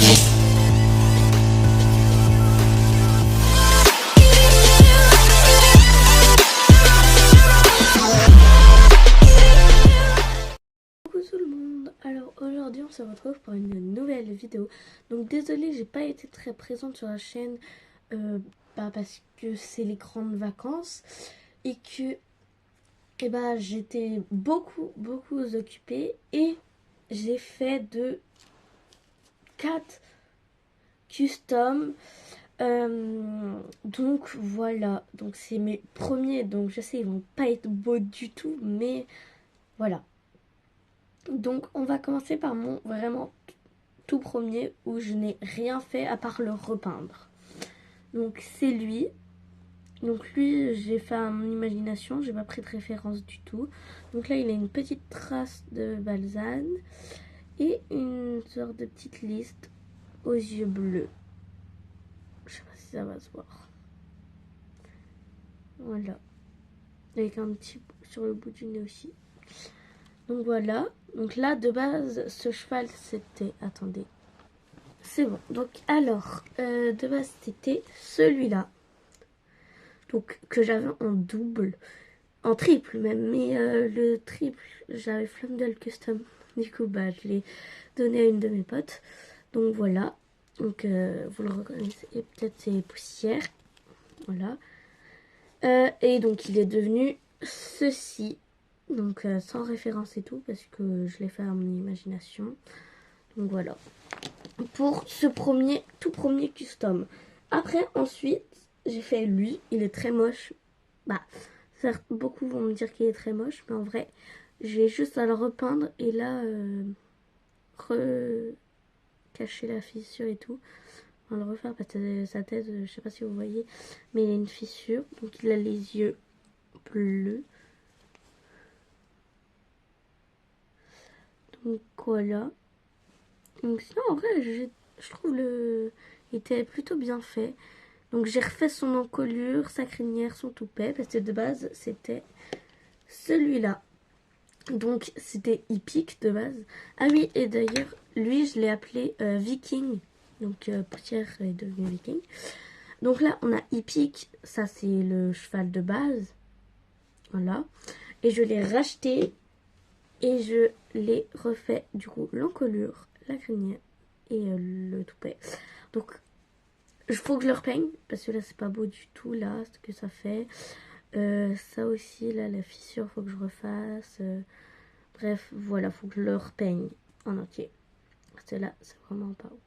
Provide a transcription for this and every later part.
Coucou tout le monde, alors aujourd'hui on se retrouve pour une nouvelle vidéo. Donc désolée, j'ai pas été très présente sur la chaîne parce que c'est les grandes vacances et que j'étais beaucoup occupée et j'ai fait de 4 customs. Donc voilà, donc c'est mes premiers, donc je sais ils vont pas être beaux du tout, mais voilà. Donc on va commencer par mon vraiment tout premier où je n'ai rien fait à part le repeindre. Donc c'est lui. Donc lui j'ai fait à mon imagination, j'ai pas pris de référence du tout. Donc là il a une petite trace de balsane et une sorte de petite liste aux yeux bleus. Je sais pas si ça va se voir. Voilà. Avec un petit sur le bout du nez aussi. Donc voilà. Donc là de base ce cheval c'était... Attendez. C'est bon. Donc alors, de base c'était celui-là. Donc que j'avais en double. En triple même. Mais le triple, j'avais flemme de le custom. Du coup, je l'ai donné à une de mes potes. Donc voilà. Donc vous le reconnaissez. Et peut-être c'est poussière. Voilà. Et donc il est devenu ceci. Donc sans référence et tout. Parce que je l'ai fait à mon imagination. Donc voilà. Pour ce tout premier custom. Après, ensuite, j'ai fait lui. Il est très moche. Certes, beaucoup vont me dire qu'il est très moche, mais en vrai, j'ai juste à le repeindre et là, cacher la fissure et tout. On va le refaire parce que sa tête, je sais pas si vous voyez, mais il a une fissure. Donc il a les yeux bleus. Donc voilà. Donc sinon, en vrai, je trouve il était plutôt bien fait. Donc j'ai refait son encolure, sa crinière, son toupet, parce que de base c'était celui-là. Donc c'était hippique de base. Ah oui, et d'ailleurs, lui je l'ai appelé Viking. Donc Poussière est devenu Viking. Donc là on a hippique, ça c'est le cheval de base. Voilà. Et je l'ai racheté et je l'ai refait du coup l'encolure, la crinière et le toupet. Donc il faut que je le repeigne parce que là c'est pas beau du tout là ce que ça fait. Ça aussi là la fissure faut que je refasse. Bref voilà, faut que je le repeigne en entier. Parce que là c'est vraiment pas ouf.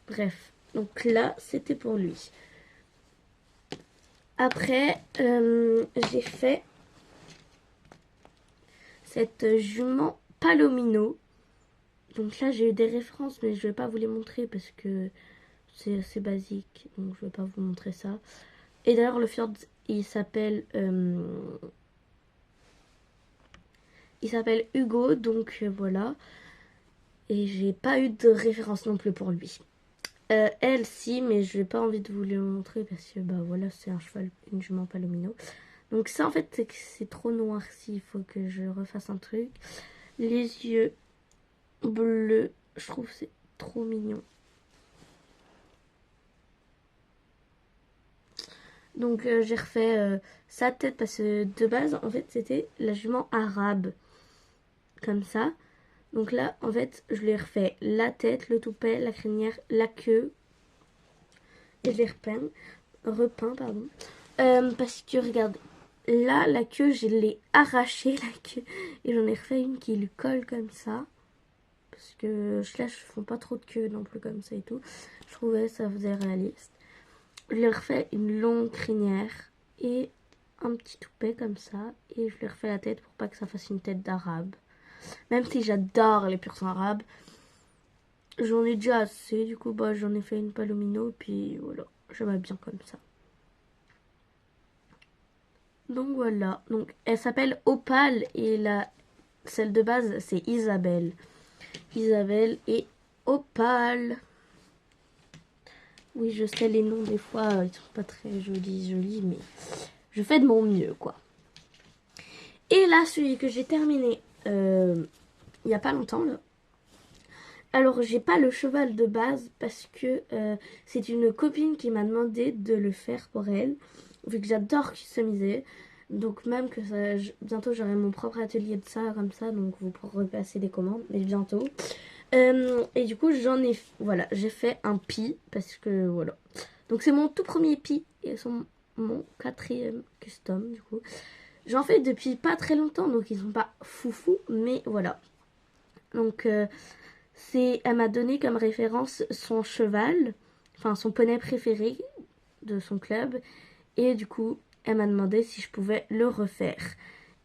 Bref, donc là c'était pour lui. Après j'ai fait cette jument Palomino. Donc là j'ai eu des références mais je vais pas vous les montrer parce que c'est assez basique. Donc je vais pas vous montrer ça. Et d'ailleurs le fjord il s'appelle Hugo, donc voilà. Et j'ai pas eu de référence non plus pour lui. Elle si, mais je n'ai pas envie de vous le montrer parce que voilà, c'est un cheval, une jument Palomino. Donc ça en fait c'est que c'est trop noirci, il faut que je refasse un truc. Les yeux bleus, je trouve c'est trop mignon. Donc j'ai refait sa tête parce que de base en fait c'était la jument arabe. Comme ça. Donc là en fait je lui ai refait la tête, le toupet, la crinière, la queue. Et je l'ai repeint pardon. Parce que regardez, là la queue je l'ai arrachée la queue. Et j'en ai refait une qui lui colle comme ça. Parce que là je fais pas trop de queue non plus comme ça et tout. Je trouvais ça faisait réaliste. Je lui ai refait une longue crinière et un petit toupet comme ça. Et je lui ai refait la tête pour pas que ça fasse une tête d'arabe. Même si j'adore les persans arabes, j'en ai déjà assez. Du coup, j'en ai fait une palomino. Puis voilà, j'aimais bien comme ça. Donc voilà. Donc elle s'appelle Opale et celle de base c'est Isabelle. Isabelle et Opale. Oui, je sais les noms des fois, ils sont pas très jolis, mais je fais de mon mieux quoi. Et là, celui que j'ai terminé il y a pas longtemps là. Alors, j'ai pas le cheval de base parce que c'est une copine qui m'a demandé de le faire pour elle, vu que j'adore customiser. Donc, même que bientôt j'aurai mon propre atelier de ça, comme ça, donc vous pourrez passer des commandes, mais bientôt. Et du coup, voilà, j'ai fait un pi parce que voilà. Donc, c'est mon tout premier pi et mon quatrième custom, du coup. J'en fais depuis pas très longtemps, donc ils sont pas foufou, mais voilà. Donc, elle m'a donné comme référence son cheval, enfin son poney préféré de son club. Et du coup, elle m'a demandé si je pouvais le refaire.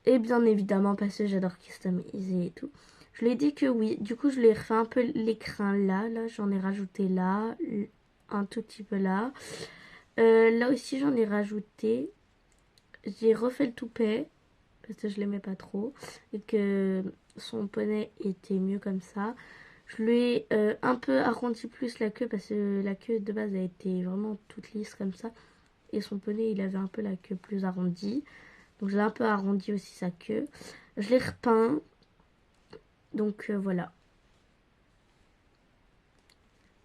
Et bien évidemment, parce que j'adore customiser et tout. Je lui ai dit que oui. Du coup, je lui ai refait un peu l'écrin là. Là, j'en ai rajouté là. Un tout petit peu là. Là aussi, j'en ai rajouté. J'ai refait le toupet. Parce que je l'aimais pas trop. Et que son poney était mieux comme ça. Je lui ai un peu arrondi plus la queue. Parce que la queue de base a été vraiment toute lisse comme ça. Et son poney, il avait un peu la queue plus arrondie. Donc, j'ai un peu arrondi aussi sa queue. Je l'ai repeint. Donc, voilà.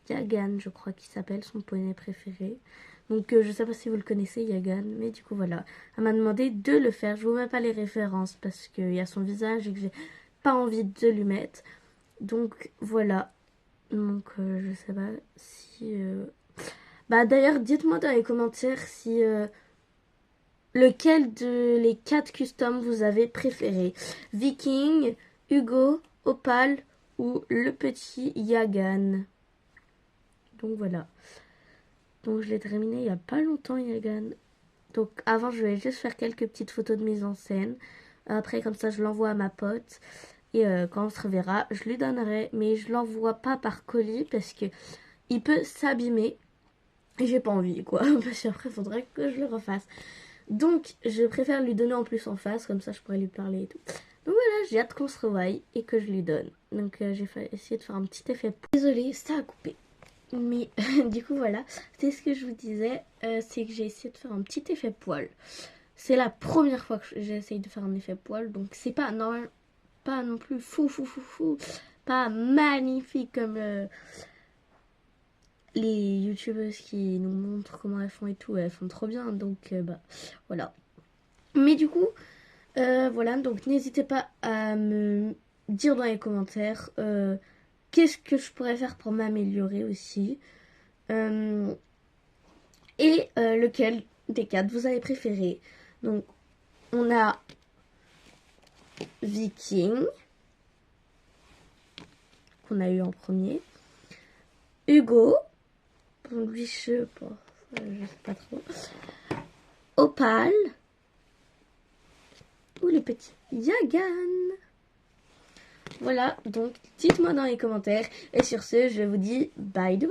Yagan, je crois qu'il s'appelle, son poney préféré. Donc, je sais pas si vous le connaissez, Yagan. Mais du coup, voilà. Elle m'a demandé de le faire. Je vous mets pas les références parce qu'il y a son visage et que j'ai pas envie de lui mettre. Donc, voilà. Donc, je sais pas si... Bah, d'ailleurs, dites-moi dans les commentaires si... lequel de les 4 customs vous avez préféré? Viking, Hugo, Opal ou le petit Yagan? Donc voilà. Donc je l'ai terminé il y a pas longtemps, Yagan. Donc avant, je vais juste faire quelques petites photos de mise en scène. Après, comme ça, je l'envoie à ma pote. Et quand on se reverra, je lui donnerai. Mais je l'envoie pas par colis parce que il peut s'abîmer. Et j'ai pas envie, quoi. Parce qu'après, il faudrait que je le refasse. Donc, je préfère lui donner en plus en face. Comme ça, je pourrais lui parler et tout. Donc voilà, j'ai hâte qu'on se revoie et que je lui donne. Donc j'ai essayé de faire un petit effet. Désolée, ça a coupé. Mais du coup voilà, c'est ce que je vous disais, c'est que j'ai essayé de faire un petit effet poil. C'est la première fois que j'essaye de faire un effet poil, donc c'est pas normal, pas non plus fou, pas magnifique comme les youtubeuses qui nous montrent comment elles font et tout, elles font trop bien, donc bah voilà. Mais du coup, voilà, donc n'hésitez pas à me dire dans les commentaires qu'est-ce que je pourrais faire pour m'améliorer aussi. Et lequel des 4 vous avez préféré. Donc, on a Viking, qu'on a eu en premier. Hugo, pour lui, je sais pas trop. Opal, ou le petit Yagan. Voilà, donc dites-moi dans les commentaires. Et sur ce, je vous dis bye bye.